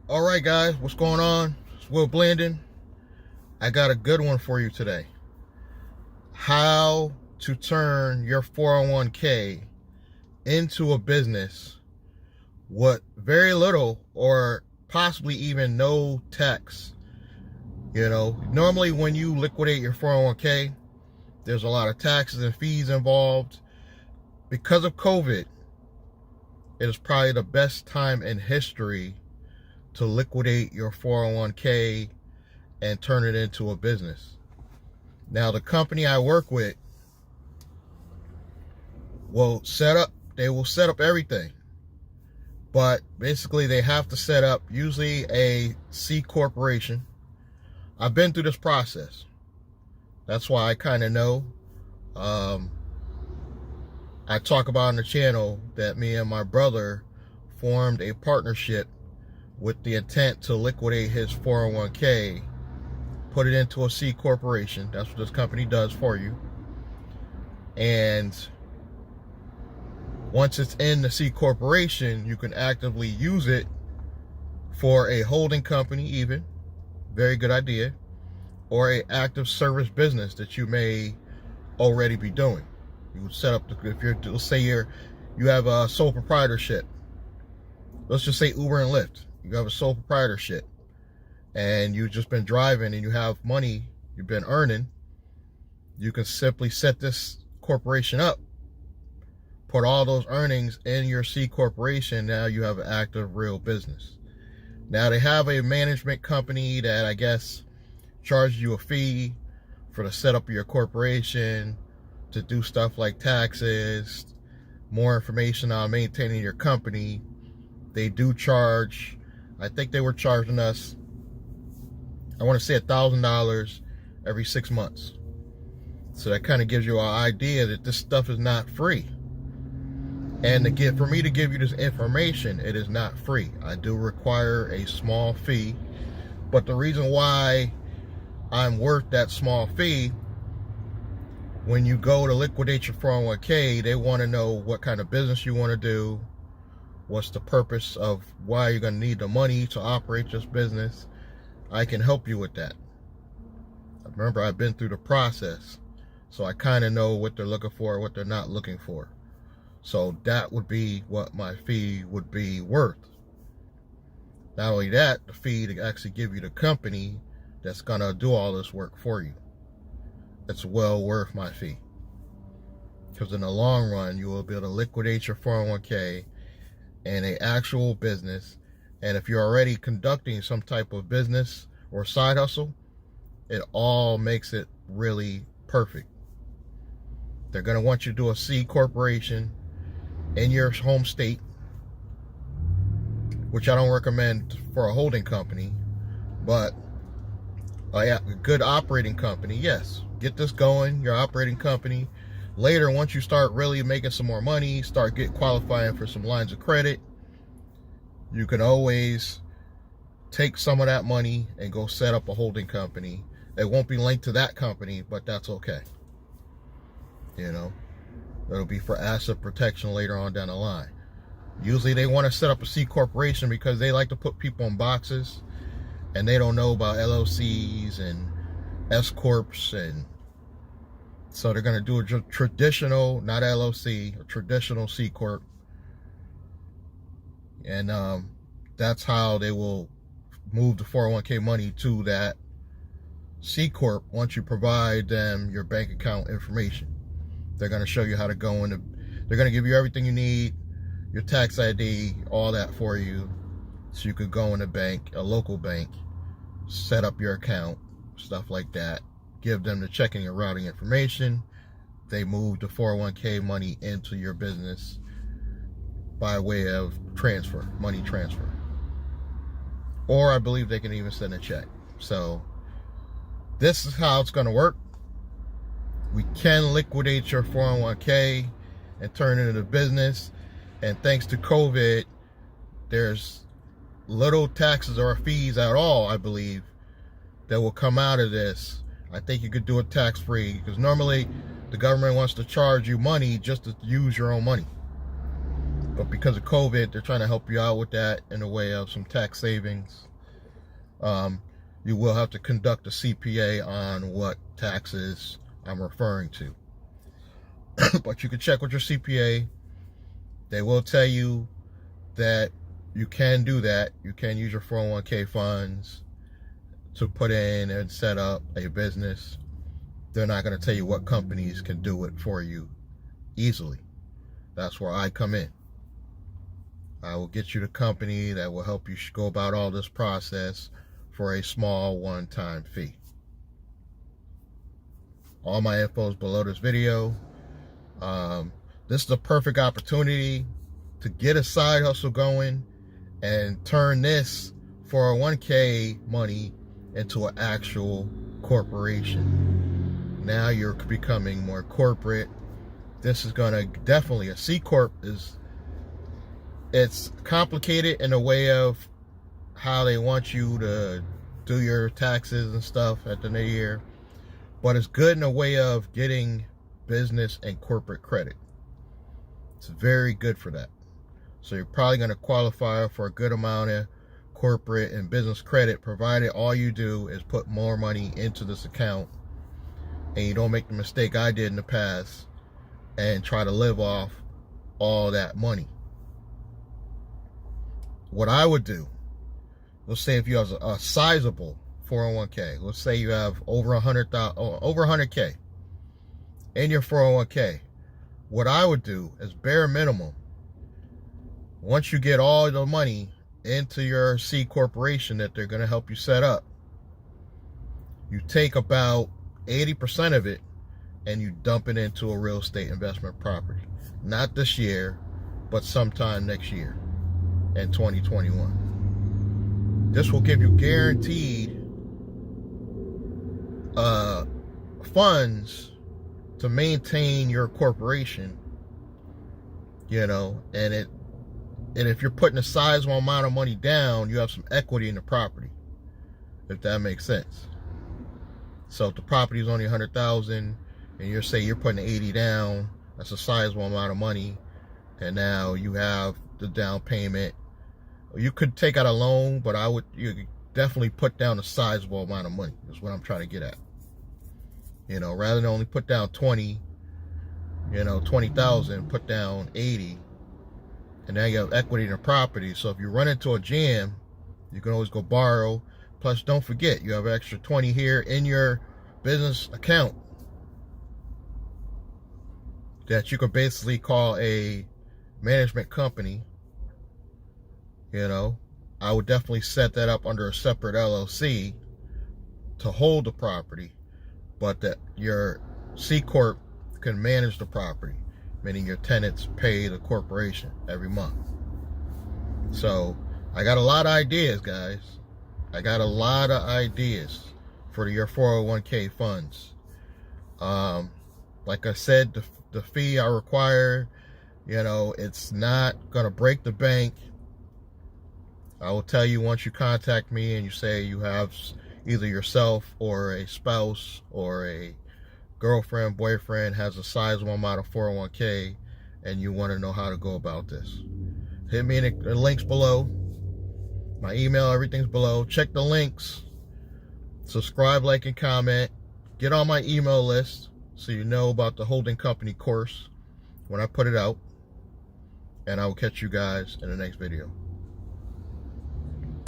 All right, guys, what's going on? It's Will Blandon. I got a good one for you today. How to turn your 401k into a business with very little or possibly even no tax. Normally when you liquidate your 401k, there's a lot of taxes and fees involved. Because of COVID, it is probably the best time in history to liquidate your 401k and turn it into a business. Now, the company I work with will set up everything, but basically they have to set up usually a C corporation. I've been through this process. That's why I kind of know. I talk about on the channel that me and my brother formed a partnership with the intent to liquidate his 401k, put it into a C corporation. That's what this company does for you. And once it's in the C corporation, you can actively use it for a holding company, even. Very good idea. Or a active service business that you may already be doing. You would set up, let's say you have a sole proprietorship. Let's just say Uber and Lyft. You have a sole proprietorship and you've just been driving and you have money you've been earning. You can simply set this corporation up, put all those earnings in your C corporation. Now you have an active real business. Now they have a management company that I guess charges you a fee for the setup of your corporation, to do stuff like taxes, more information on maintaining your company. They do charge, I think they were charging us, I want to say $1,000 every 6 months. So that kind of gives you an idea that this stuff is not free. And for me to give you this information, it is not free. I do require a small fee, but the reason why I'm worth that small fee, when you go to liquidate your 401k, they want to know what kind of business you want to do, what's the purpose of why you're going to need the money to operate this business. I can help you with that. Remember, I've been through the process, so I kind of know what they're looking for, what they're not looking for. So that would be what my fee would be worth. Not only that, the fee to actually give you the company that's going to do all this work for you. It's well worth my fee. Because in the long run, you will be able to liquidate your 401k in an actual business. And if you're already conducting some type of business or side hustle, it all makes it really perfect. They're going to want you to do a C corporation in your home state, which I don't recommend for a holding company, but a good operating company, yes. Get this going, your operating company. Later, once you start really making some more money, start qualifying for some lines of credit, you can always take some of that money and go set up a holding company. It won't be linked to that company, but that's okay. It'll be for asset protection later on down the line. Usually they want to set up a C corporation because they like to put people in boxes and they don't know about LLCs and S corps, and so they're going to do a traditional, not LLC, a traditional C corp, and that's how they will move the 401k money to that C corp. Once you provide them your bank account information, they're going to show you how to go into. They're going to give you everything you need, your tax ID, all that for you, so you could go in a bank, a local bank, set up your account, stuff like that. Give them the checking and routing information. They move the 401k money into your business by way of transfer, money transfer. Or I believe they can even send a check. So this is how it's going to work. We can liquidate your 401k and turn it into business. And thanks to COVID, there's little taxes or fees at all, I believe, that will come out of this. I think you could do it tax-free, because normally the government wants to charge you money just to use your own money. But because of COVID, they're trying to help you out with that in a way of some tax savings. You will have to conduct a CPA on what taxes I'm referring to. But you can check with your CPA. They will tell you that you can do that. You can use your 401k funds to put in and set up a business. They're not going to tell you what companies can do it for you easily. That's where I come in. I will get you the company that will help you go about all this process for a small one-time fee. All my info is below this video. This is a perfect opportunity to get a side hustle going and turn this 401k money into an actual corporation. Now you're becoming more corporate. This is gonna definitely, a C Corp it's complicated in a way of how they want you to do your taxes and stuff at the end of the year, but it's good in a way of getting business and corporate credit. It's very good for that. So you're probably going to qualify for a good amount of corporate and business credit, provided all you do is put more money into this account and you don't make the mistake I did in the past and try to live off all that money. What I would do, let's say if you have a sizable 401k, let's say you have over 100K in your 401k, what I would do is bare minimum, once you get all the money into your C corporation that they're going to help you set up, you take about 80% of it and you dump it into a real estate investment property. Not this year, but sometime next year in 2021. This will give you guaranteed funds to maintain your corporation, you know, and if you're putting a sizable amount of money down, you have some equity in the property, if that makes sense. So if the property is only 100,000 and you're putting 80 down, that's a sizable amount of money, and now you have the down payment. You could take out a loan, but you could definitely put down a sizable amount of money, is what I'm trying to get at. You know, rather than only put down 20,000, put down 80, and now you have equity in the property. So if you run into a jam, you can always go borrow. Plus, don't forget, you have extra 20 here in your business account that you could basically call a management company. You know, I would definitely set that up under a separate LLC to hold the property, but that your C Corp can manage the property, meaning your tenants pay the corporation every month. So I got a lot of ideas, guys. I got a lot of ideas for your 401k funds. Like I said, the fee I require, you know, it's not gonna break the bank. I will tell you once you contact me and you say you have either yourself or a spouse or a girlfriend, boyfriend has a sizable amount of 401k and you want to know how to go about this. Hit me in the links below. My email, everything's below. Check the links. Subscribe, like, and comment. Get on my email list so you know about the holding company course when I put it out. And I will catch you guys in the next video.